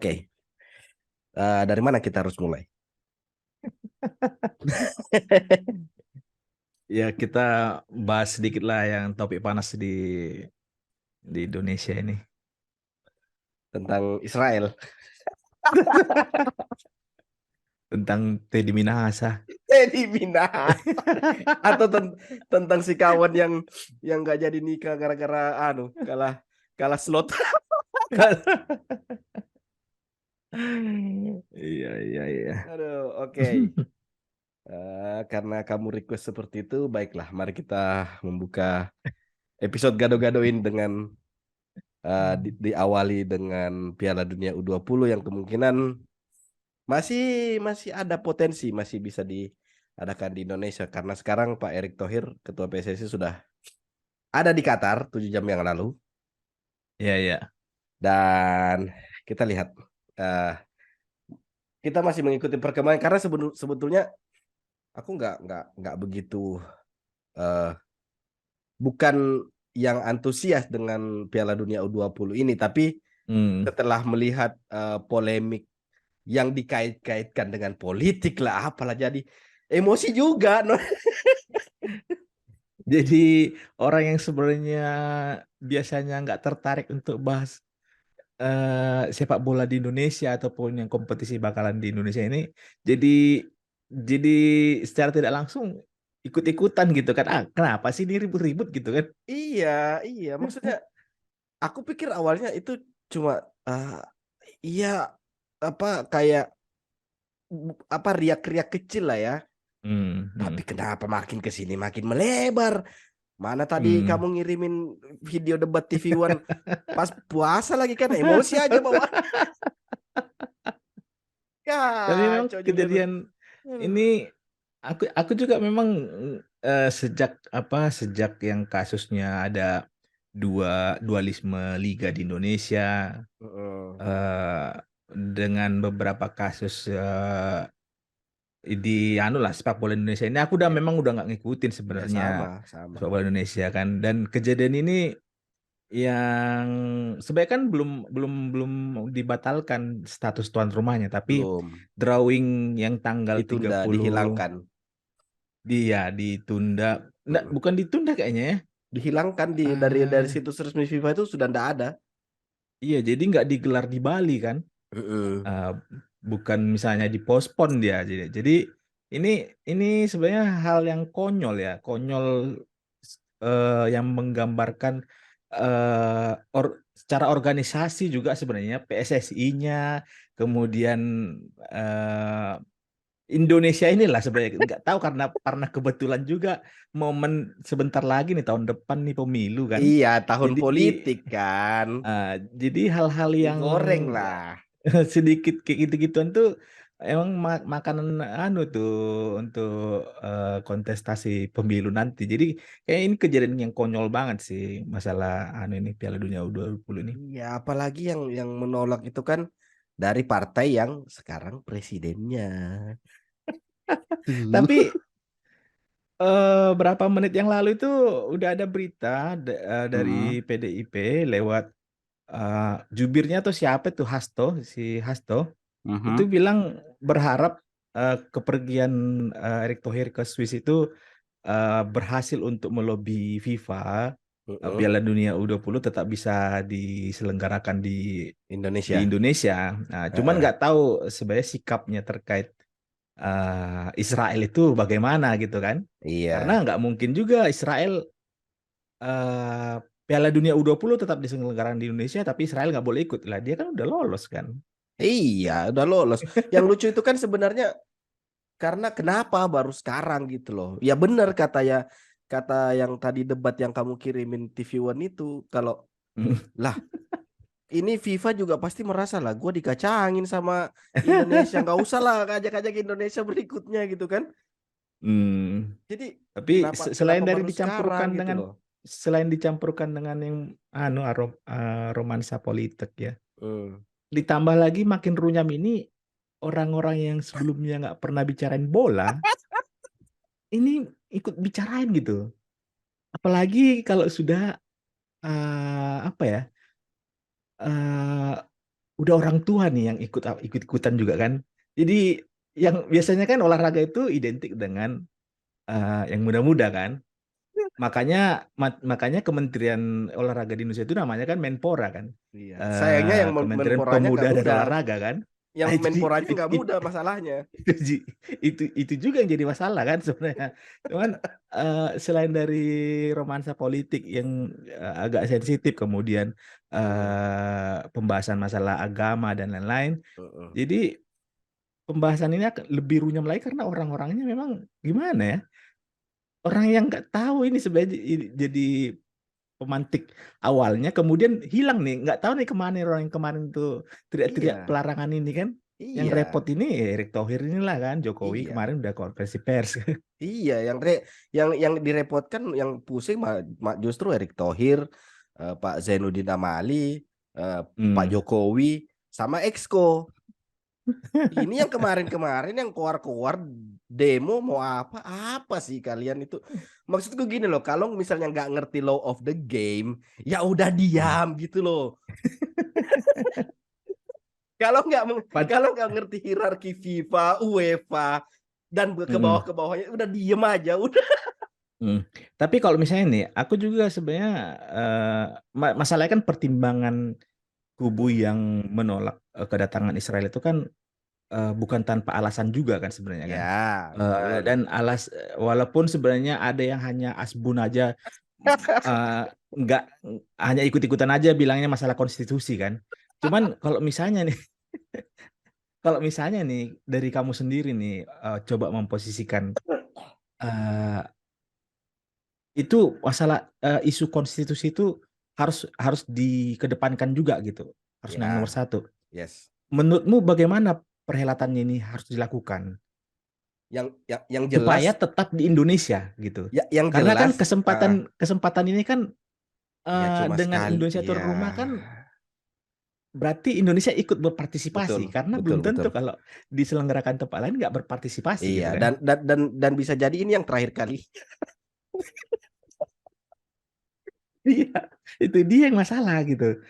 Oke, dari mana kita harus mulai? Ya, kita bahas sedikit lah yang topik panas di Indonesia ini. Tentang Israel. Tentang Teddy Minahasa. Teddy Minahasa. Atau tentang si kawan yang nggak jadi nikah gara-gara kalah kalah slot. Iya, iya, iya. Aduh, oke. Karena kamu request seperti itu, baiklah, mari kita membuka episode gado-gadoin dengan diawali dengan Piala Dunia U20 yang kemungkinan masih masih ada potensi masih bisa diadakan di Indonesia karena sekarang Pak Erick Thohir Ketua PSSI sudah ada di Qatar 7 jam yang lalu Iya, iya. dan kita lihat eh, kita masih mengikuti perkembangan karena sebetulnya aku nggak begitu eh, bukan yang antusias dengan Piala Dunia U20 ini tapi Hmm. setelah melihat polemik yang dikait-kaitkan dengan politik lah apalah jadi emosi juga no? Jadi orang yang sebenarnya biasanya nggak tertarik untuk bahas sepak bola di Indonesia ataupun yang kompetisi bakalan di Indonesia ini, jadi jadi secara tidak langsung ikut-ikutan gitu kan? Kenapa sih ini ribut-ribut gitu kan? Iya, iya. Maksudnya aku pikir awalnya itu cuma iya apa kayak riak-riak kecil lah ya. Hmm, Tapi hmm, kenapa makin ke sini makin melebar? Mana tadi hmm. kamu ngirimin video debat TV One pas puasa lagi kan emosi aja bawa. Tapi memang Kacau juga tuh. kejadian ini aku juga memang sejak yang kasusnya ada dualisme liga di Indonesia, Heeh. eh, dengan beberapa kasus di lah sepak bola Indonesia ini aku Ya, memang udah nggak ngikutin ya sebenarnya sama, sama. sepak bola Indonesia kan, dan kejadian ini yang sebenarnya kan belum belum belum dibatalkan status tuan rumahnya, tapi Belum drawing yang tanggal ditunda, 30 dihilangkan. dia ditunda. Nggak, Heeh. bukan ditunda kayaknya ya. Dihilangkan dari Ah, situs resmi FIFA itu sudah tidak ada. iya, jadi nggak digelar di Bali kan. Heeh. Ah, bukan misalnya dipospon dia. Jadi ini ini sebenarnya hal yang konyol ya, konyol, yang menggambarkan secara organisasi juga sebenarnya PSSI-nya, kemudian eh, Indonesia inilah sebenarnya nggak tahu karena kebetulan juga momen sebentar lagi nih tahun depan nih pemilu kan. Iya, tahun Jadi politik kan. eh, jadi hal-hal yang Digoreng lah. sedikit kayak gitu-gituan tuh emang makanan tuh untuk kontestasi pemilu nanti. Jadi kayak ini kejadian yang konyol banget sih masalah ini Piala Dunia U20 ini. Iya, apalagi yang menolak itu kan dari partai yang sekarang presidennya. Tuh. Tapi berapa menit yang lalu itu udah ada berita dari Mm-mm. PDIP lewat jubirnya tuh siapa tuh, si Hasto itu Mhm. bilang berharap kepergian Erick Thohir ke Swiss itu berhasil untuk melobi FIFA, Mm-mm. Piala Dunia U20 tetap bisa diselenggarakan di Indonesia. Indonesia. Nah, cuman Heeh. nggak tahu sebenarnya sikapnya terkait Israel itu bagaimana gitu kan? Karena Iya. nggak mungkin juga Israel eh, Piala Dunia U20 tetap diselenggarakan di Indonesia, tapi Israel nggak boleh ikut lah. Dia kan udah lolos kan? Iya, udah lolos. Yang lucu itu kan sebenarnya karena kenapa baru sekarang gitu loh. Ya benar kata yang tadi debat yang kamu kirimin TV One itu kalau lah ini FIFA juga pasti merasa lah gue dikacangin sama Indonesia nggak usah lah ajak-ajak Indonesia berikutnya gitu kan. Hmm. Jadi Tapi kenapa selain kenapa dari baru sekarang dicampurkan gitu dengan loh. yang romansa politik ya. Hmm. Ditambah lagi makin runyam ini orang-orang yang sebelumnya nggak pernah bicarain bola, ini ikut bicarain gitu. Apalagi kalau sudah apa ya? eh, udah orang tua nih yang ikut-ikutan juga kan. Jadi yang biasanya kan olahraga itu identik dengan yang muda-muda kan. Makanya Kementerian Olahraga di Indonesia itu namanya kan Menpora kan. Iya. Sayangnya yang Kementerian menporanya Pemuda nggak dan muda. Olahraga kan. Yang Nah, itu menporanya nggak muda masalahnya. itu juga yang jadi masalah kan sebenarnya. Cuman selain dari romansa politik yang agak sensitif, kemudian Mm, pembahasan masalah agama dan lain-lain, mm. jadi pembahasan ini akan lebih runyam lagi karena orang-orangnya memang gimana ya? Orang yang nggak tahu ini sebenarnya jadi pemantik awalnya, kemudian hilang nih, nggak tahu nih kemana orang yang kemarin tuh teriak-teriak Iya, pelarangan ini kan. Yang repot iya, ini ya Erick Thohir inilah kan, Jokowi iya, kemarin udah konferensi pers. iya. Yang direpotkan, yang pusing justru Erick Thohir, Pak Zainuddin Amali, eh, Pak Hmm. Jokowi, sama Exco. Ini yang kemarin-kemarin yang keluar-keluar demo mau apa? Apa sih kalian itu? Maksudku gini loh, kalau misalnya nggak ngerti law of the game, ya udah Hmm. diam gitu loh. Kalau nggak Pad- kalau nggak ngerti hierarki FIFA, UEFA, dan ke bawah Mm-mm. ke bawahnya udah diem aja, udah. Hmm. Tapi kalau misalnya nih, aku juga sebenarnya masalahnya kan pertimbangan kubu yang menolak kedatangan Israel itu kan bukan tanpa alasan juga kan sebenarnya kan. Ya, betul. Dan walaupun sebenarnya ada yang hanya asbun aja, eh, nggak hanya ikut-ikutan aja bilangnya masalah konstitusi kan. Cuman kalau misalnya nih dari kamu sendiri nih coba memposisikan eh, itu masalah isu konstitusi itu harus harus dikedepankan juga gitu, harus nomor Ya, satu. yes. Menurutmu bagaimana perhelatannya ini harus dilakukan Yang supaya jelas, tetap di Indonesia gitu? ya, yang Karena kan jelas, kesempatan kesempatan ini kan ya cuma dengan sekali. Indonesia tuan Ya, rumah kan berarti Indonesia ikut betul, berpartisipasi karena betul, belum betul. tentu kalau diselenggarakan tempat lain nggak berpartisipasi Iya, gitu kan. dan bisa jadi ini yang terakhir kali. Iya, itu dia yang masalah gitu.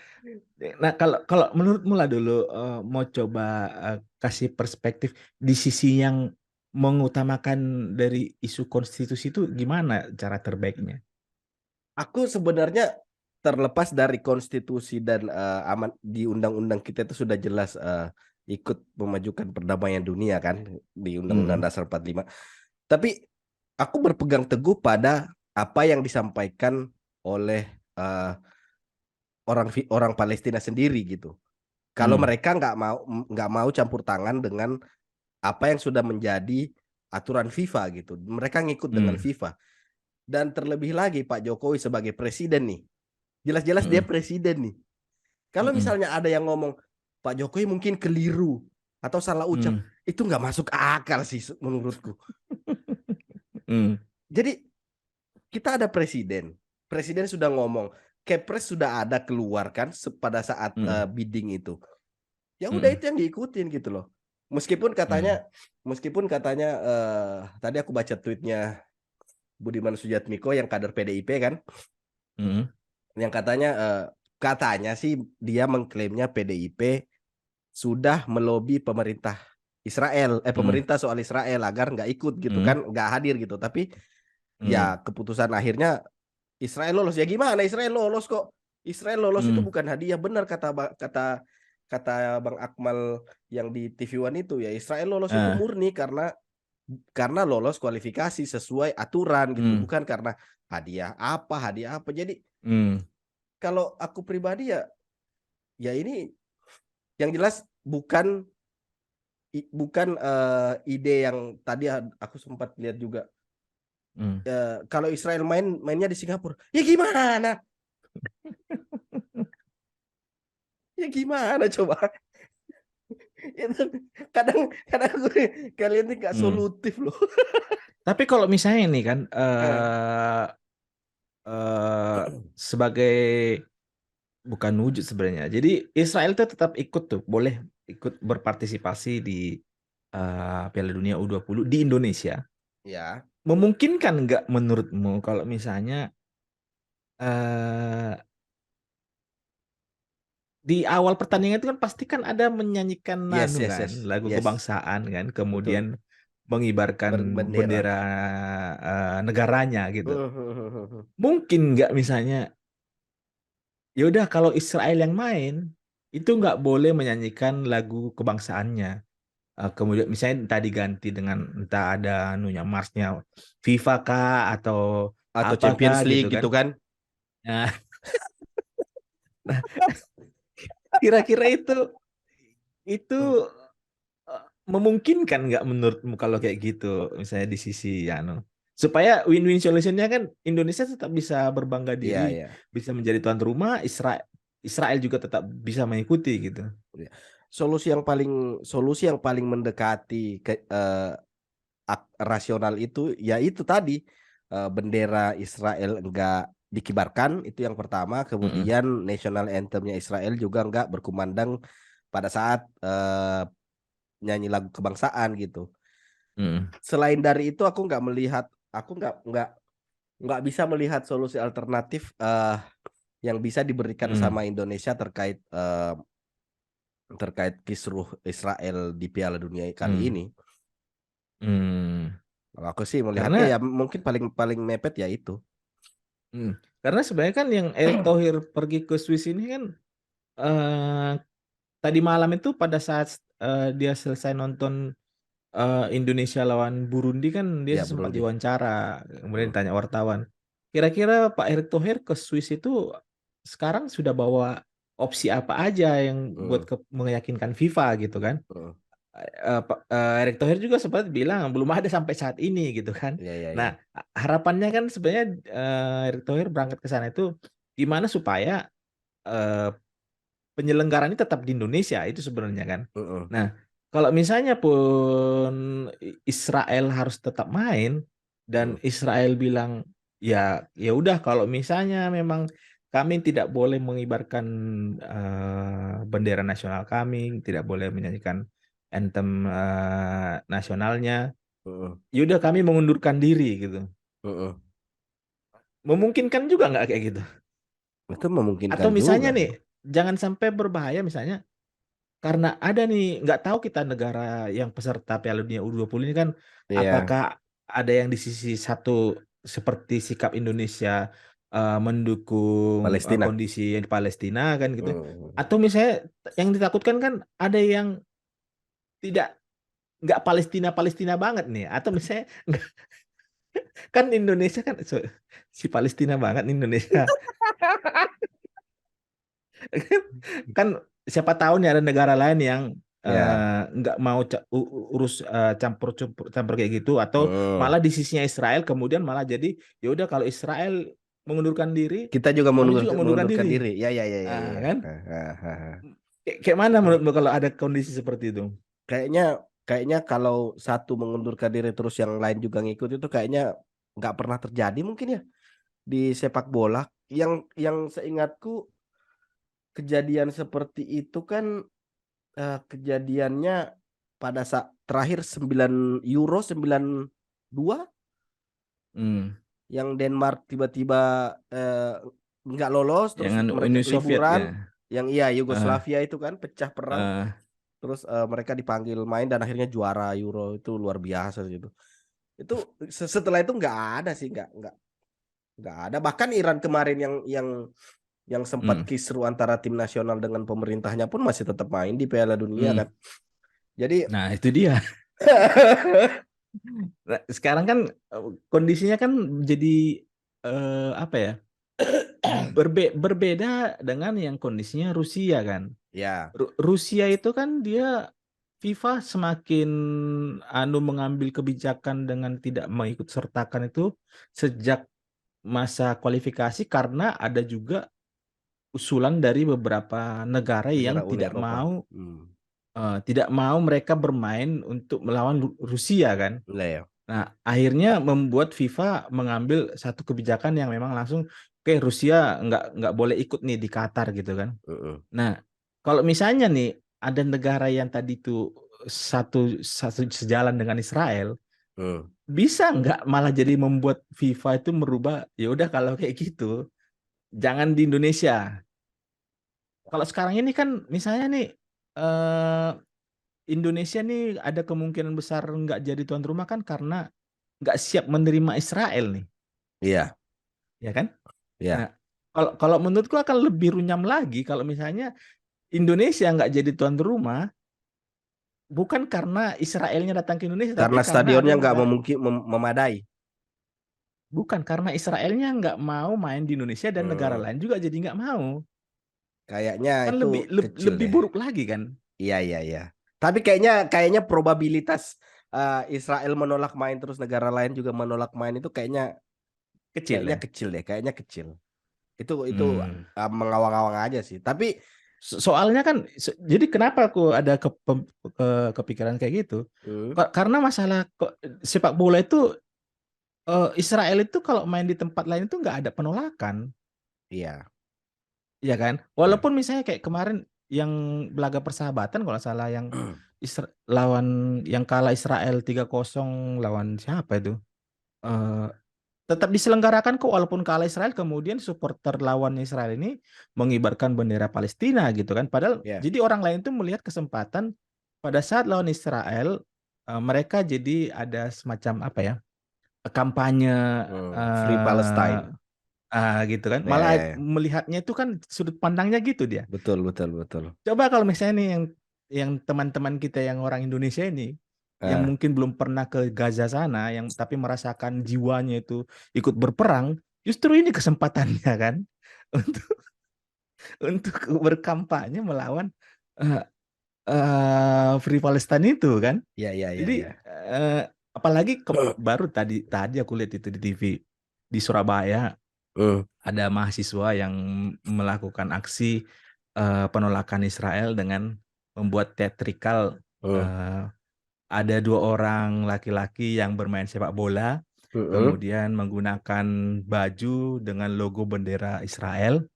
Nah, kalau kalau menurutmu lah dulu mau coba kasih perspektif di sisi yang mengutamakan dari isu konstitusi itu gimana cara terbaiknya? Aku sebenarnya terlepas dari konstitusi dan aman di undang-undang kita itu sudah jelas ikut memajukan perdamaian dunia kan di Undang-Undang Mm, Dasar 45. Tapi aku berpegang teguh pada apa yang disampaikan oleh eh, orang Palestina sendiri gitu. Kalau mm, mereka nggak mau campur tangan dengan apa yang sudah menjadi aturan FIFA gitu. Mereka ngikut dengan mm, FIFA. Dan terlebih lagi Pak Jokowi sebagai presiden nih. Jelas-jelas dia mm, presiden nih. Kalau mm, misalnya ada yang ngomong Pak Jokowi mungkin keliru atau salah ucap, mm, itu nggak masuk akal sih menurutku. mm, Jadi kita ada presiden, presiden sudah ngomong, Kepres sudah ada keluar kan pada saat mm, bidding itu. Ya udah mm, itu yang diikutin gitu loh. Meskipun mm, katanya, meskipun katanya tadi aku baca tweetnya Budiman Sujatmiko yang kader PDIP kan, mm, yang katanya sih dia mengklaimnya PDIP sudah melobi mm, pemerintah soal Israel agar nggak ikut gitu mm, kan, nggak hadir gitu. Tapi mm, ya keputusan akhirnya Israel lolos. Ya gimana Israel lolos kok? Israel lolos itu mm, bukan hadiah, benar kata kata Bang Akmal yang di TV One itu, ya Israel lolos itu ah, murni karena lolos kualifikasi sesuai aturan gitu, mm, bukan karena hadiah apa. Jadi mm, kalau aku pribadi ya ini yang jelas bukan ide yang tadi aku sempat lihat juga. mm. Kalau Israel mainnya di Singapura, ya gimana? Ya gimana coba? Itu kadang kadang kalian ini nggak Mm. solutif loh. Tapi kalau misalnya nih kan Eh, sebagai bukan wujud sebenarnya. Jadi Israel itu tetap ikut tuh, boleh ikut berpartisipasi di Piala Dunia U20 di Indonesia. ya, Memungkinkan nggak menurutmu kalau misalnya eh, di awal pertandingan itu kan pasti kan ada menyanyikan Yes, nanu yes, kan, yes, lagu yes, kebangsaan kan, betul. kemudian mengibarkan Berbendera. bendera negaranya gitu. Mungkin nggak misalnya, ya udah kalau Israel yang main itu nggak boleh menyanyikan lagu kebangsaannya. Kemudian misalnya tadi ganti dengan entah ada anunya marsnya FIFA kah atau Atau apakah Champions gitu League kan. gitu kan? Nah, kira-kira itu memungkinkan nggak menurutmu kalau kayak gitu misalnya di sisi ya no, supaya win-win solutionnya kan Indonesia tetap bisa berbangga Iya, diri, iya. bisa menjadi tuan rumah, Israel Israel juga tetap bisa mengikuti gitu. Iya. Solusi yang paling mendekati rasional itu ya itu tadi, bendera Israel enggak dikibarkan itu yang pertama, Mm-mm. kemudian national anthemnya Israel juga enggak berkumandang pada saat nyanyi lagu kebangsaan gitu. Mm-mm. Selain dari itu aku nggak melihat, aku nggak bisa melihat solusi alternatif yang bisa diberikan Mm. sama Indonesia terkait kisruh Israel di Piala Dunia kali Mm. ini. Mm. Kalau aku sih melihatnya Karena ya mungkin paling paling mepet ya itu. karena sebenarnya kan yang Erick Thohir pergi ke Swiss ini kan eh, tadi malam itu pada saat dia selesai nonton Indonesia lawan Burundi kan dia Ya sempat Burundi. diwawancara, kemudian Hmm, ditanya wartawan. Kira-kira Pak Erick Thohir ke Swiss itu sekarang sudah bawa opsi apa aja yang buat hmm, meyakinkan FIFA gitu kan? hmm. Pak Erick Thohir juga sempat bilang belum ada sampai saat ini gitu kan. Ya, ya, Nah, ya. harapannya kan sebenarnya Erick Thohir berangkat ke sana itu gimana supaya eh, penyelenggaraan ini tetap di Indonesia itu sebenarnya kan. Hmm, Nah, kalau misalnya pun Israel harus tetap main hmm, dan Israel bilang ya ya udah kalau misalnya memang kami tidak boleh mengibarkan bendera nasional kami, tidak boleh menyanyikan anthem nasionalnya, hmm, ya udah kami mengundurkan diri gitu. hmm. Memungkinkan juga nggak kayak gitu? Itu Atau memungkinkan misalnya juga nih, sih. jangan sampai berbahaya misalnya karena ada nih, nggak tahu kita negara yang peserta Piala Dunia U20 ini kan, Iya, apakah ada yang di sisi satu seperti sikap Indonesia mendukung Palestina. kondisi di Palestina kan gitu, Hmm. atau misalnya yang ditakutkan kan ada yang tidak nggak Palestina Palestina banget nih, atau misalnya kan Indonesia kan si Palestina banget nih Indonesia. Kan siapa tahu nih ada negara lain yang Ya. nggak mau urus campur kayak gitu, atau Hmm. malah di sisinya Israel kemudian malah jadi ya udah kalau Israel mengundurkan diri Kita juga kami juga mengundurkan mengundurkan diri. diri. Ya, ya, ya, ya, ya, Ah, ya. kan Ha. kayak mana menurutmu kalau ada kondisi seperti itu? Kayaknya kayaknya kalau satu mengundurkan diri terus yang lain juga ngikut itu kayaknya nggak pernah terjadi mungkin ya di sepak bola. Yang seingatku kejadian seperti itu kan kejadiannya pada saat terakhir 9 Euro 92 Hmm. yang Denmark tiba-tiba nggak lolos terus Yang mereka Uni Soviet ya. liburan, yang iya Eh, Yugoslavia itu kan pecah perang, eh, terus mereka dipanggil main dan akhirnya juara Euro itu luar biasa gitu. Itu setelah itu nggak ada sih, nggak ada, bahkan Iran kemarin yang sempat hmm. kisru antara tim nasional dengan pemerintahnya pun masih tetap main di Piala Dunia Hmm. kan. Jadi Nah itu dia. Nah, sekarang kan kondisinya kan jadi apa ya? Berbeda dengan yang kondisinya Rusia kan. ya, Rusia itu kan dia FIFA semakin mengambil kebijakan dengan tidak mengikut sertakan itu sejak masa kualifikasi karena ada juga usulan dari beberapa negara negara yang Uni tidak Eropa. mau Hmm. mereka bermain untuk melawan Rusia kan. Lah ya. Nah, akhirnya membuat FIFA mengambil satu kebijakan yang memang langsung, oke Rusia nggak boleh ikut nih di Qatar gitu kan. Heeh. Nah, kalau misalnya nih ada negara yang tadi itu satu sejalan dengan Israel, Hmm. bisa nggak malah jadi membuat FIFA itu merubah, ya udah kalau kayak gitu, jangan di Indonesia. kalau sekarang ini kan misalnya nih eh, Indonesia nih ada kemungkinan besar nggak jadi tuan rumah kan karena nggak siap menerima Israel nih, Iya, ya kan? iya. Nah, kalau kalau menurutku akan lebih runyam lagi kalau misalnya Indonesia nggak jadi tuan rumah, bukan karena Israelnya datang ke Indonesia, tapi Karena karena ada stadionnya nggak negara, memadai. bukan karena Israelnya nggak mau main di Indonesia dan negara Hmm, lain juga jadi nggak mau, kayaknya kan itu lebih kecil lebih deh. buruk lagi kan, Iya, iya, iya. Tapi kayaknya probabilitas Israel menolak main terus negara lain juga menolak main itu kayaknya kecil kayaknya ya. kecil deh, kayaknya kecil. Itu Hmm. mengawang-awang aja sih. Tapi Soalnya kan, jadi kenapa aku ada kepikiran kayak gitu? hmm, Karena masalah sepak bola itu Israel itu kalau main di tempat lain itu nggak ada penolakan, iya, ya kan? iya. Walaupun misalnya kayak kemarin yang belaga persahabatan kalau nggak salah yang lawan yang kalah Israel 3-0 lawan siapa itu? Eh, Tetap diselenggarakan kok walaupun kalah Israel, kemudian supporter lawan Israel ini mengibarkan bendera Palestina gitu kan. Padahal Iya. jadi orang lain itu melihat kesempatan pada saat lawan Israel, mereka jadi ada semacam apa ya, kampanye Free eh Palestine. gitu kan. Ya, Malah ya, ya. melihatnya itu kan sudut pandangnya gitu dia. Betul, betul, betul. Coba kalau misalnya nih yang teman-teman kita yang orang Indonesia ini yang Ah, mungkin belum pernah ke Gaza sana yang tapi merasakan jiwanya itu ikut berperang, justru ini kesempatannya kan untuk untuk berkampanye melawan eh, Free Palestine itu kan. ya, ya, ya, Jadi ya. apalagi baru tadi tadi aku lihat itu di TV di Surabaya Hmm, ada mahasiswa yang melakukan aksi penolakan Israel dengan membuat teatrikal. hmm, eh, ada dua orang laki-laki yang bermain sepak bola, hmm, kemudian menggunakan baju dengan logo bendera Israel.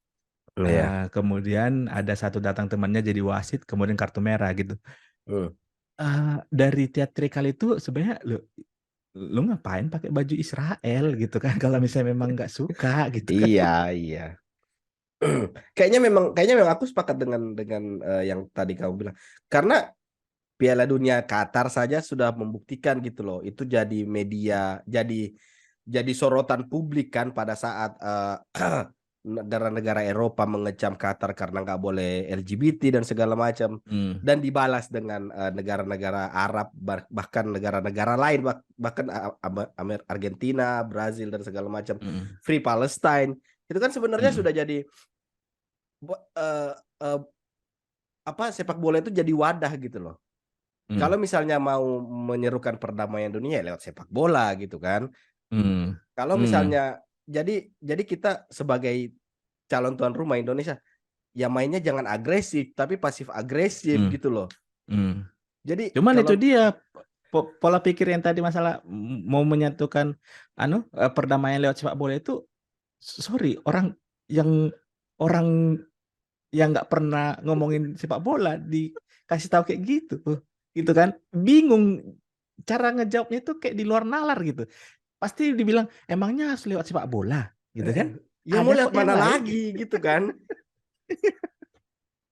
ya, Kemudian ada satu datang temannya jadi wasit, kemudian kartu merah gitu. hmm. Dari teatrikal itu sebenarnya lu ngapain pakai baju Israel gitu kan kalau misalnya memang nggak suka gitu kan. Iya, iya. Kayaknya memang aku sepakat dengan yang tadi kamu bilang. Karena Piala Dunia Qatar saja sudah membuktikan gitu loh. Itu jadi media, jadi sorotan publik kan pada saat negara-negara Eropa mengecam Qatar karena nggak boleh LGBT dan segala macam. Hmm, Dan dibalas dengan negara-negara Arab, bahkan negara-negara lain, bahkan Argentina, Brazil dan segala macam. hmm, Free Palestine. Itu kan sebenarnya hmm, sudah jadi eh, eh, apa, sepak bola itu jadi wadah gitu loh. hmm, Kalau misalnya mau menyerukan perdamaian dunia ya lewat sepak bola gitu kan. hmm, Kalau hmm, misalnya jadi kita sebagai calon tuan rumah Indonesia ya mainnya jangan agresif tapi pasif agresif hmm, gitu loh. hmm. Jadi Cuman itu kalau dia pola pikir yang tadi masalah mau menyatukan perdamaian lewat sepak bola itu, sorry, yang orang yang nggak pernah ngomongin sepak bola dikasih tahu kayak gitu, gitu kan, bingung cara ngejawabnya itu kayak di luar nalar gitu. Pasti dibilang emangnya harus lewat sepak bola, gitu kan? ya mau Ada lihat kok yang mana lain. lagi gitu kan.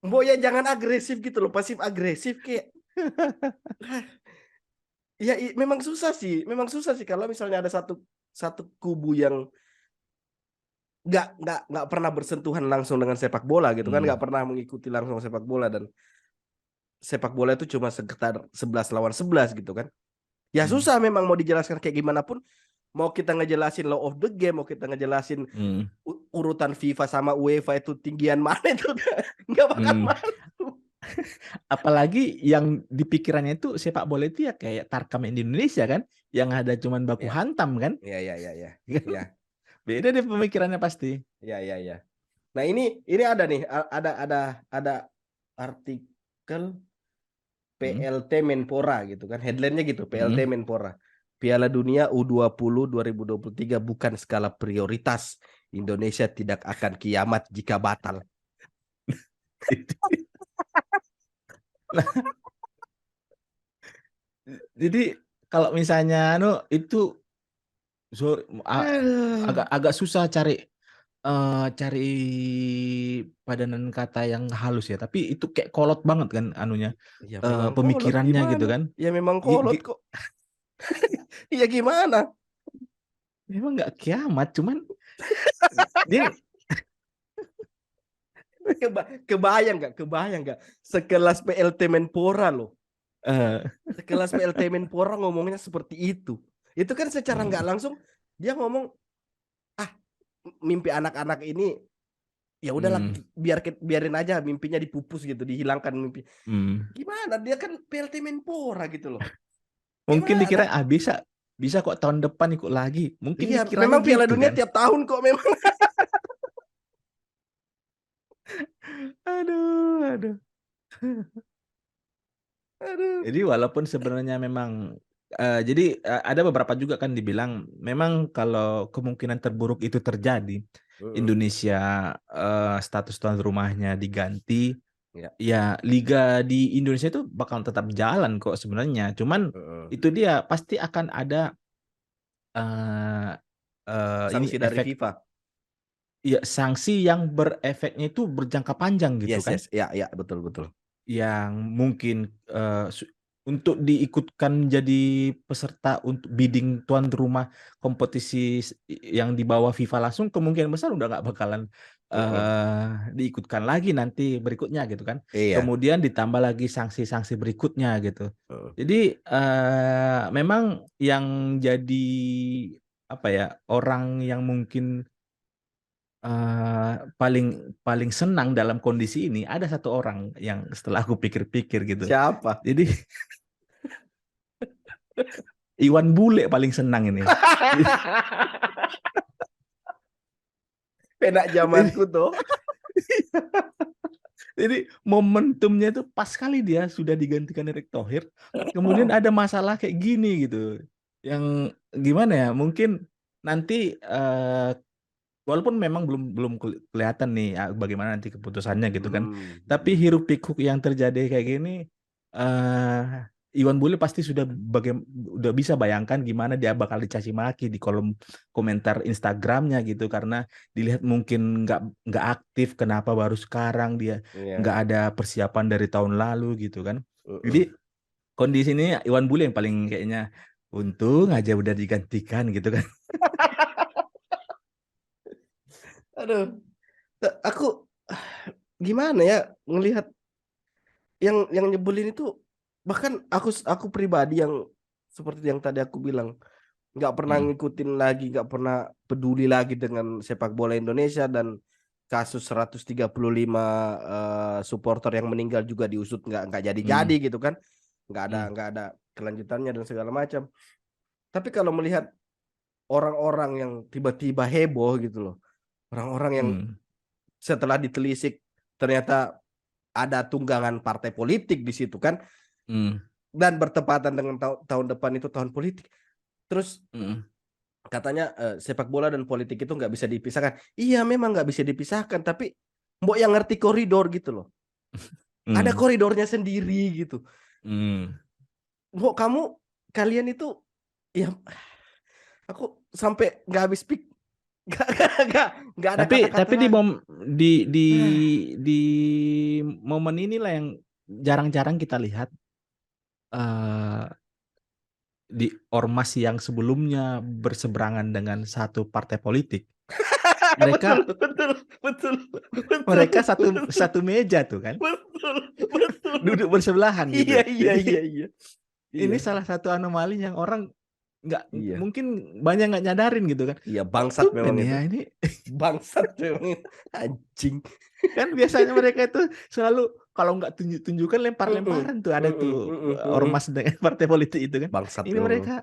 Mbok ya jangan agresif gitu loh, pasif agresif kayak ya memang susah sih, kalau misalnya ada satu satu kubu yang nggak pernah bersentuhan langsung dengan sepak bola gitu kan, nggak Hmm, pernah mengikuti langsung sepak bola, dan sepak bola itu cuma sekitar 11 lawan 11 gitu kan. Ya hmm, susah memang mau dijelaskan kayak gimana pun, mau kita ngejelasin law of the game, mau kita ngejelasin hmm, urutan FIFA sama UEFA itu tinggian mana itu nggak bakal hmm. masuk. Apalagi yang di pikirannya itu sepak bola itu ya kayak Tarkam di Indonesia kan, yang ada cuman baku Ya, hantam kan. ya, ya, ya, ya, ya, Beda deh pemikirannya pasti. ya, ya, ya. Nah ini ada nih, ada artikel Hmm, PLT Menpora gitu kan, headline-nya gitu, PLT hmm. Menpora. Piala Dunia U20 2023 bukan skala prioritas. Indonesia tidak akan kiamat jika batal. Nah, jadi kalau misalnya itu agak Aduh. agak susah cari Cari padanan kata yang halus ya, tapi itu kayak kolot banget kan anunya, Ya memang kolot pemikirannya gitu gimana? kan. Ya memang Gi gi kolot kok. Iya gimana? memang nggak kiamat, cuman dia Kebayang nggak? Kebayang nggak? Sekelas PLT Menpora loh. eh, Sekelas PLT Menpora ngomongnya seperti itu. Itu kan secara nggak langsung dia ngomong, ah, mimpi anak-anak ini ya udahlah, hmm, biarin aja mimpinya dipupus gitu, dihilangkan mimpi. hmm. Gimana? Dia kan PLT Menpora gitu loh. Mungkin dikira, Gimana? bisa bisa kok tahun depan ikut lagi, mungkin Iya, dikiranya memang Piala gitu Dunia kan. tiap tahun kok memang. Aduh, aduh. Aduh. Jadi walaupun sebenarnya memang jadi ada beberapa juga kan dibilang memang kalau kemungkinan terburuk itu terjadi, Mm-mm. Indonesia status tuan rumahnya diganti, Ya. ya liga di Indonesia itu bakal tetap jalan kok sebenarnya. Cuman Mm-mm. itu dia pasti akan ada eh, ini Sanksi dari efek, FIFA. ya sanksi yang berefeknya itu berjangka panjang gitu Yes, kan. yes. Ya, ya, betul, betul. Yang mungkin untuk diikutkan jadi peserta untuk bidding tuan rumah kompetisi yang di bawah FIFA langsung, kemungkinan besar udah nggak bakalan Mm-mm. diikutkan lagi nanti berikutnya gitu kan. Iya. Kemudian ditambah lagi sanksi-sanksi berikutnya gitu. Mm. Jadi memang yang jadi apa ya, orang yang mungkin paling paling senang dalam kondisi ini ada satu orang yang setelah aku pikir-pikir gitu. Siapa? Jadi Iwan Bule paling senang ini. Penak Jadi, zamanku tuh. jadi momentumnya itu pas sekali dia sudah digantikan Erick Thohir, kemudian ada masalah kayak gini gitu. Yang gimana ya? Mungkin nanti walaupun memang belum belum kelihatan nih bagaimana nanti keputusannya gitu kan. Mm, Tapi mm. hiruk pikuk yang terjadi kayak gini, eh Iwan Bule pasti sudah udah bisa bayangkan gimana dia bakal dicaci maki di kolom komentar Instagramnya gitu, karena dilihat mungkin nggak aktif, kenapa baru sekarang dia nggak Iya. ada persiapan dari tahun lalu gitu kan. Jadi Mm-mm. kondisi ini Iwan Bule yang paling kayaknya untung aja udah digantikan gitu kan. Aduh, aku gimana ya ngelihat yang nyebelin itu, bahkan aku pribadi yang seperti yang tadi aku bilang, nggak pernah Mm, ngikutin lagi, nggak pernah peduli lagi dengan sepak bola Indonesia, dan kasus 135 supporter yang meninggal juga diusut, nggak jadi-jadi mm, gitu kan, mm, nggak ada kelanjutannya dan segala macam. Tapi kalau melihat orang-orang yang tiba-tiba heboh gitu loh, orang-orang yang mm, setelah ditelisik ternyata ada tunggangan partai politik di situ kan, mm. dan bertepatan dengan tahun depan itu tahun politik, terus Mm, katanya sepak bola dan politik itu nggak bisa dipisahkan. Iya memang nggak bisa dipisahkan, tapi mbok yang ngerti koridor gitu loh, ada mm, koridornya sendiri gitu. mm. Mbok kalian itu, ya aku sampai nggak habis pik, nggak nggak ada kata-kata Tapi di lagi. di di momen inilah yang jarang-jarang kita lihat eh, di ormas yang sebelumnya berseberangan dengan satu partai politik. Betul, Mereka betul, betul, betul, mereka satu betul, satu meja tuh kan, betul, betul. duduk bersebelahan Iya, gitu. iya, Jadi iya, iya, iya, ini salah satu anomali yang orang nggak iya, mungkin banyak nggak nyadarin gitu kan. iya, Kok bangsat memang tumben itu, ya ini. bangsat memang itu. Anjing. Kan biasanya mereka itu selalu kalau nggak tunjuk-tunjukkan lempar-lemparan tuh, ada tuh ormas dengan partai politik itu kan. Bangsat Ini memang. mereka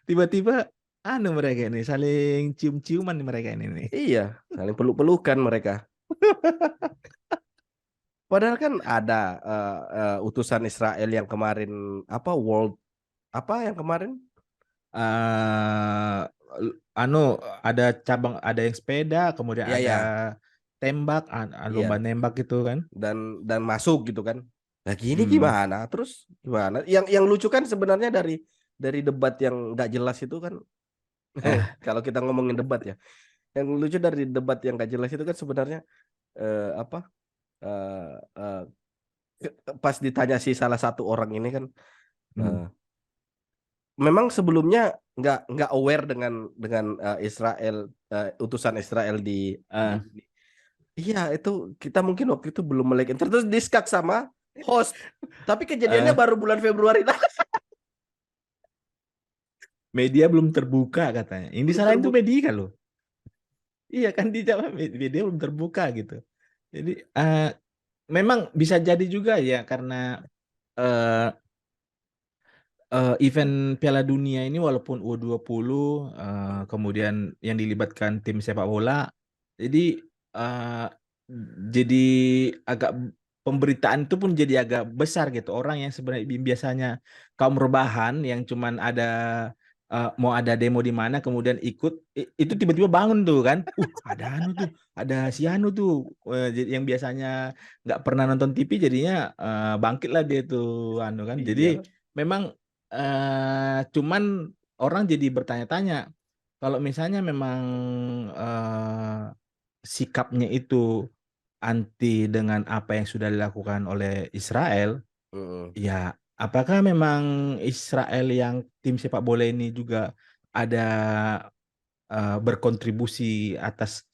tiba-tiba mereka ini saling cium-ciuman nih mereka ini nih. Iya, saling peluk-pelukan mereka. Padahal kan ada utusan Israel yang kemarin, apa, World, apa yang kemarin? eh ada cabang, ada yang sepeda, kemudian Iya, ada ya, tembak, lomba iya, nembak gitu kan. dan masuk gitu kan. Lagi ini Hmm. gimana? Terus gimana? Yang lucu kan sebenarnya dari debat yang nggak jelas itu kan. Eh, Kalau kita ngomongin debat ya, yang lucu dari debat yang gak jelas itu kan sebenarnya apa eh, eh, pas ditanya si salah satu orang ini kan Hmm. eh, memang sebelumnya nggak aware dengan Israel, utusan Israel di Ah, iya itu kita mungkin waktu itu belum melek terus diskak sama host tapi kejadiannya eh, baru bulan Februari media belum terbuka katanya. Yang belum disalahin tuh terbukti. media loh. Iya kan dijawab media belum terbuka gitu. Jadi memang bisa jadi juga ya karena eh, event Piala Dunia ini walaupun U20 kemudian yang dilibatkan tim sepak bola, jadi eh, jadi agak pemberitaan itu pun jadi agak besar gitu. Orang yang sebenarnya biasanya kaum rebahan yang cuman ada mau ada demo di mana kemudian ikut itu tiba-tiba bangun tuh kan. Ada anu tuh, ada si anu tuh yang biasanya nggak pernah nonton TV jadinya bangkit lah dia tuh anu kan. Jadi Iya. memang cuman orang jadi bertanya-tanya kalau misalnya memang eh, sikapnya itu anti dengan apa yang sudah dilakukan oleh Israel, Mm. ya apakah memang Israel yang tim sepak bola ini juga ada berkontribusi atas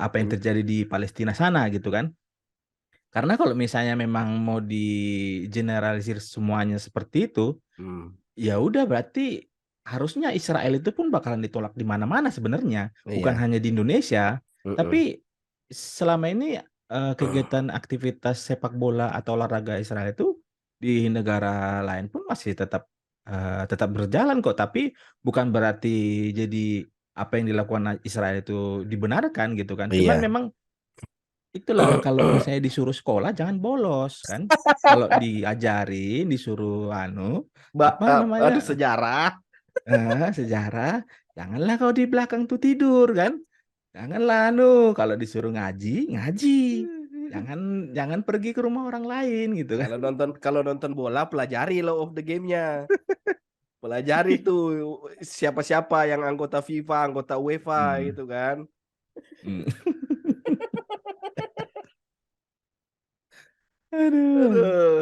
apa yang terjadi di Palestina sana gitu kan? Karena kalau misalnya memang mau digeneralisir semuanya seperti itu, Mm. ya udah berarti harusnya Israel itu pun bakalan ditolak di mana-mana sebenarnya, bukan Iya. hanya di Indonesia, Mm-mm. tapi selama ini kegiatan aktivitas sepak bola atau olahraga Israel itu di negara lain pun masih tetap berjalan kok, tapi bukan berarti jadi apa yang dilakukan Israel itu dibenarkan gitu kan. Cuman Iya. memang itulah kalau misalnya disuruh sekolah jangan bolos kan. Kalau diajarin, disuruh apa Aduh namanya? sejarah. Sejarah, janganlah kau di belakang tuh tidur kan. Janganlah kalau disuruh ngaji, ngaji. Jangan jangan pergi ke rumah orang lain gitu kan. Kalau nonton bola pelajari law of the game-nya. Pelajari tuh siapa-siapa yang anggota FIFA, anggota UEFA Hmm. gitu kan. Hmm. Aduh. Aduh.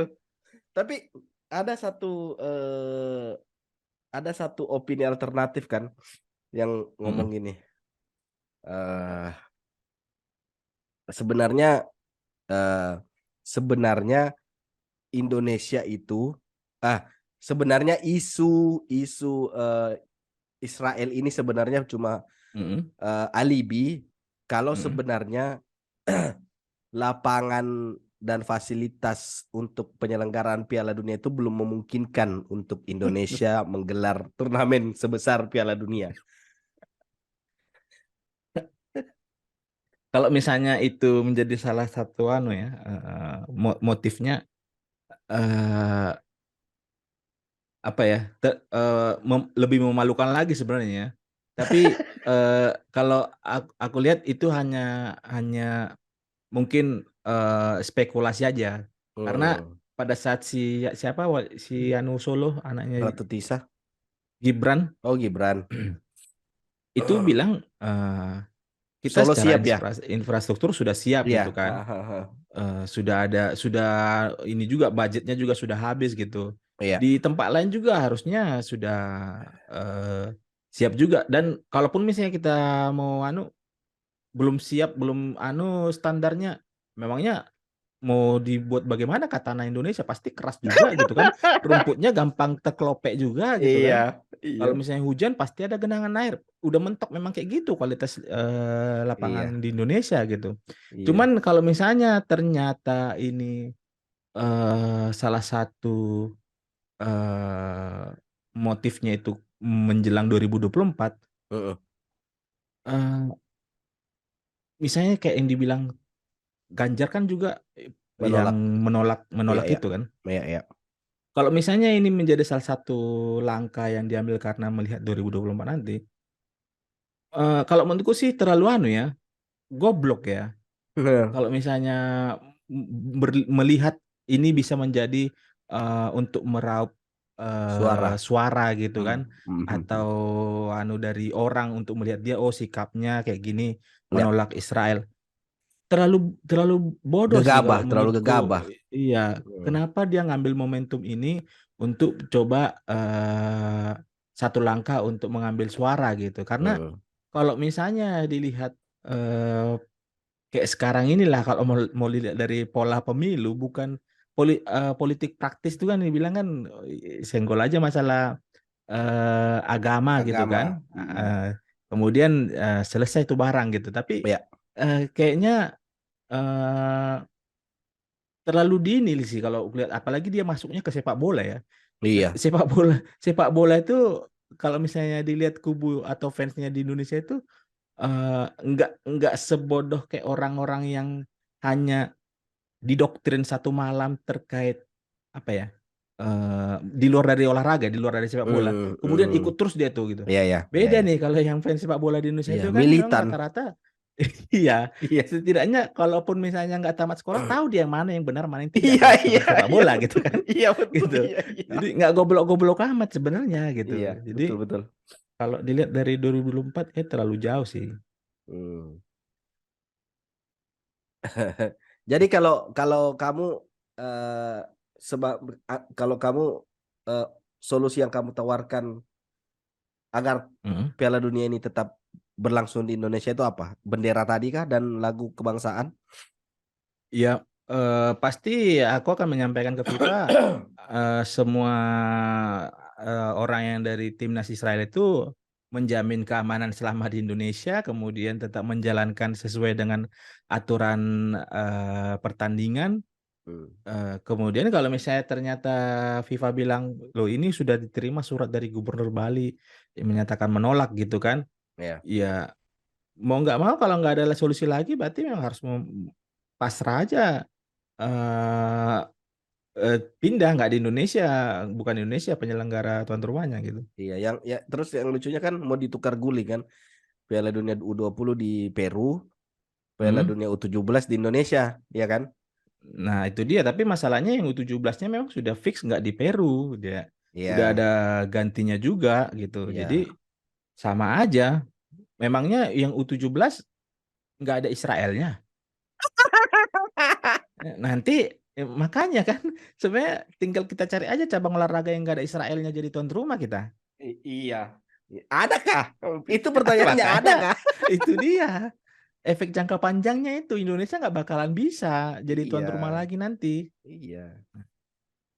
Tapi ada satu eh, ada satu opini alternatif kan yang ngomong Mm-mm. gini. Sebenarnya eh, sebenarnya Indonesia itu ah sebenarnya isu eh, Israel ini sebenarnya cuma Mm-mm. alibi kalau Mm-mm. sebenarnya lapangan dan fasilitas untuk penyelenggaraan Piala Dunia itu belum memungkinkan untuk Indonesia menggelar turnamen sebesar Piala Dunia. Kalau misalnya itu menjadi salah satu ya motifnya eh apa ya lebih memalukan lagi sebenarnya ya. Tapi kalau aku lihat itu hanya hanya mungkin spekulasi aja karena Hmm. pada saat siapa si Anu Solo anaknya Ratu Tisa. Gibran Oh Gibran. itu bilang kita Solo secara siap ya? infrastruktur sudah siap Iya. gitu kan. Sudah ini juga budgetnya juga sudah habis gitu. Iya. Di tempat lain juga harusnya sudah eh, siap juga. Dan kalaupun misalnya kita mau belum siap, belum standarnya, memangnya mau dibuat bagaimana kata tanah Indonesia pasti keras juga gitu kan. Rumputnya gampang terkelopek juga gitu Iya. kan. Iya. Kalau misalnya hujan pasti ada genangan air. Udah mentok memang kayak gitu kualitas lapangan Iya. di Indonesia gitu. Iya. Cuman kalau misalnya ternyata ini salah satu eh, motifnya itu menjelang 2024, Heeh. eh, misalnya kayak yang dibilang Ganjar kan juga yang Menolak. menolak Iya, menolak iya. itu kan. Iya, iya. Kalau misalnya ini menjadi salah satu langkah yang diambil karena melihat 2024 nanti, kalau menurutku sih terlalu ya, goblok ya. Nah, Kalau misalnya melihat ini bisa menjadi untuk meraup Suara. suara gitu Hmm. kan, Hmm. atau dari orang untuk melihat dia, oh sikapnya kayak gini Ya, menolak Israel. Terlalu bodoh sih kalau gegabah, terlalu menurutku. gegabah. Iya, Hmm. kenapa dia ngambil momentum ini untuk coba satu langkah untuk mengambil suara gitu? Karena Hmm. kalau misalnya dilihat eh, kayak sekarang inilah, kalau mau dilihat dari pola pemilu, bukan politik praktis itu kan dibilang kan senggol aja masalah agama gitu Agama. kan. Hmm. Kemudian selesai itu barang gitu. Tapi Ya, kayaknya eh, terlalu dini sih kalau lihat, apalagi dia masuknya ke sepak bola ya. iya. Sepak bola itu kalau misalnya dilihat kubu atau fansnya di Indonesia itu nggak sebodoh kayak orang-orang yang hanya didoktrin satu malam terkait apa ya, di luar dari olahraga, di luar dari sepak bola, Hmm. kemudian Hmm. ikut terus dia tuh gitu. Iya, ya, ya, Beda ya. nih kalau yang fans sepak bola di Indonesia Iya, itu kan memang militan. rata-rata iya, Iya. setidaknya kalaupun misalnya nggak tamat sekolah, tahu dia yang mana yang benar, mana yang tidak Iya, kalau iya, tentang sepak iya, bola gitu betul. kan. Iya, betul. Gitu. Iya, iya. Jadi nggak goblok-goblok amat sebenarnya gitu. Iya, Jadi betul, betul. kalau dilihat dari 2024 terlalu jauh sih. Hmm. Jadi kalau kalau kamu eh, kalau kamu eh, solusi yang kamu tawarkan agar Mm. Piala Dunia ini tetap berlangsung di Indonesia itu apa? Bendera tadi kah dan lagu kebangsaan? Ya, pasti aku akan menyampaikan ke FIFA, semua orang yang dari timnas Israel itu menjamin keamanan selama di Indonesia, kemudian tetap menjalankan sesuai dengan aturan pertandingan. Hmm. Kemudian kalau misalnya ternyata FIFA bilang, loh ini sudah diterima surat dari Gubernur Bali yang menyatakan menolak gitu kan, Ya, ya mau nggak mau kalau nggak ada solusi lagi berarti memang harus pasrah aja, eh pindah, nggak di Indonesia, bukan Indonesia penyelenggara tuan rumahnya gitu. iya. Yang ya terus yang lucunya kan mau ditukar guling kan. Piala Dunia U20 di Peru, Piala Hmm. Dunia U17 di Indonesia, ya kan? Nah itu dia, tapi masalahnya yang U17-nya memang sudah fix nggak di Peru, dia udah ada Iya, gantinya juga gitu. Jadi iya. sama aja. Memangnya yang U17 nggak ada Israelnya? Nanti makanya kan sebenarnya tinggal kita cari aja cabang olahraga yang nggak ada Israelnya jadi tuan rumah kita. Iya. Adakah? Itu pertanyaannya, Makanya adakah? itu dia. Efek jangka panjangnya itu Indonesia nggak bakalan bisa jadi tuan Iya, rumah lagi nanti. iya.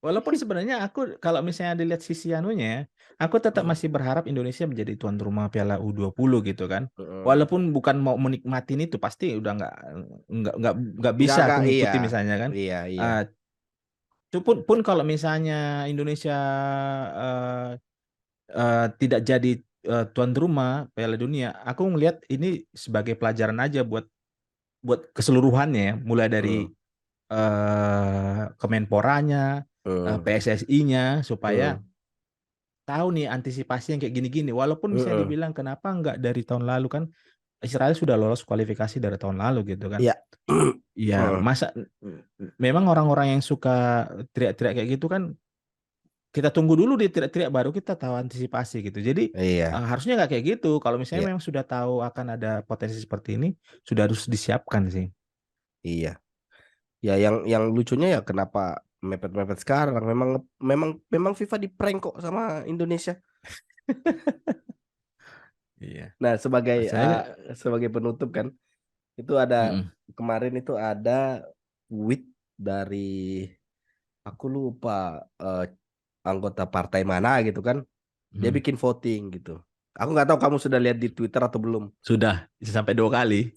Walaupun sebenarnya aku kalau misalnya dilihat sisi anunya, ya, aku tetap Hmm. masih berharap Indonesia menjadi tuan rumah Piala U20 gitu kan. Heeh. Walaupun bukan mau menikmatin itu, pasti udah nggak bisa Enggak, aku iya. ngikuti misalnya kan. Iya, iya. Eh, pun kalau misalnya Indonesia eh, tidak jadi tuan rumah Piala Dunia, aku melihat ini sebagai pelajaran aja buat buat keseluruhannya ya, mulai dari Hmm. Kemenporanya, Hmm. PSSI-nya, supaya Hmm. tahu nih antisipasi yang kayak gini-gini. Walaupun misalnya Hmm. dibilang kenapa nggak dari tahun lalu kan, Israel sudah lolos kualifikasi dari tahun lalu gitu kan. Iya. Ya Hmm. masa memang orang-orang yang suka teriak-teriak kayak gitu kan, kita tunggu dulu dia teriak-teriak baru kita tahu antisipasi gitu. Jadi Iya, harusnya nggak kayak gitu. Kalau misalnya iya, memang sudah tahu akan ada potensi seperti ini, sudah harus disiapkan sih. iya. Ya, yang lucunya ya kenapa mepet-mepet sekarang? Memang memang memang FIFA di prank kok sama Indonesia. Iya. Nah, Saya sebagai penutup kan, itu ada mm-mm. kemarin itu ada tweet dari aku lupa eh, anggota partai mana gitu kan. Dia Hmm. bikin voting gitu. Aku nggak tahu kamu sudah lihat di Twitter atau belum. Sudah bisa sampai 2 kali.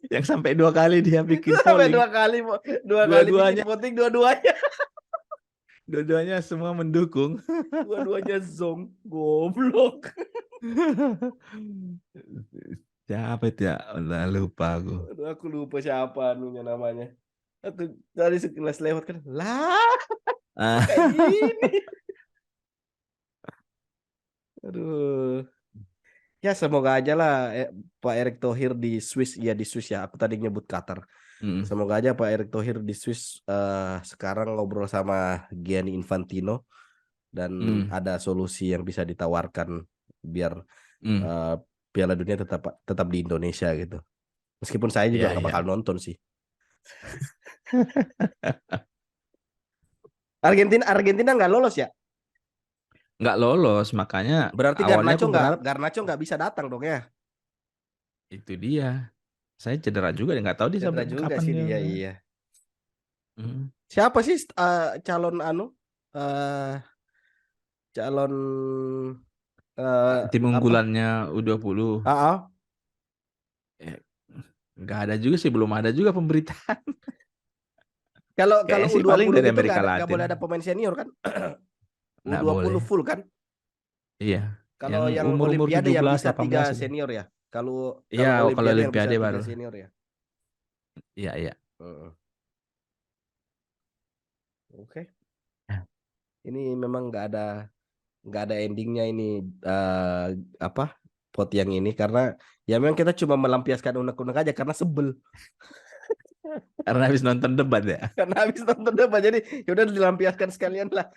Yang sampai 2 kali dia bikin Sampai polling, dua kali bikin dua-duanya voting, dua-duanya, dua-duanya semua mendukung. dua-duanya zong, goblok. Siapa itu ya? Udah lupa aku. Aduh, aku lupa siapa anunya namanya. Aku tadi sekilas lewat kan, lah kok kayak Ah, gini. Aduh, Ya semoga aja lah Pak Erick Thohir di Swiss, ya di Swiss ya. Aku tadi nyebut Qatar. Mm, Semoga aja Pak Erick Thohir di Swiss sekarang ngobrol sama Gianni Infantino dan mm, ada solusi yang bisa ditawarkan biar mm. eh, Piala Dunia tetap tetap di Indonesia gitu. Meskipun saya juga Iya, nggak iya. bakal nonton sih. Argentina nggak lolos ya? Nggak lolos, makanya Berarti awalnya aku berharap Garnacho nggak bisa datang dong ya? itu dia. Saya cedera juga, nggak tahu dia Cedera sampai juga kapan sih dia. dia, iya. Mm. Siapa sih calon eh calon Tim apa? unggulannya U20. Ah, Ya, nggak ada juga sih, belum ada juga pemberitaan. kalau Kayaknya sih paling U20 dari gitu Amerika nggak Latin. boleh ada pemain senior kan? Nggak boleh. U20 full kan? Iya, Kalau yang yang umur-umur Olimpiade yang 17, bisa 3 18 itu. senior ya. Kalau Iya, kalau kalau Olimpiade yang bisa Olimpiade 3 baru. senior ya. Iya, iya. Heeh. Oke. Ini memang nggak ada endingnya ini apa pot yang ini karena ya memang kita cuma melampiaskan unek-unek aja karena sebel. Karena habis nonton debat ya. Karena habis nonton debat jadi ya udah dilampiaskan sekalian lah.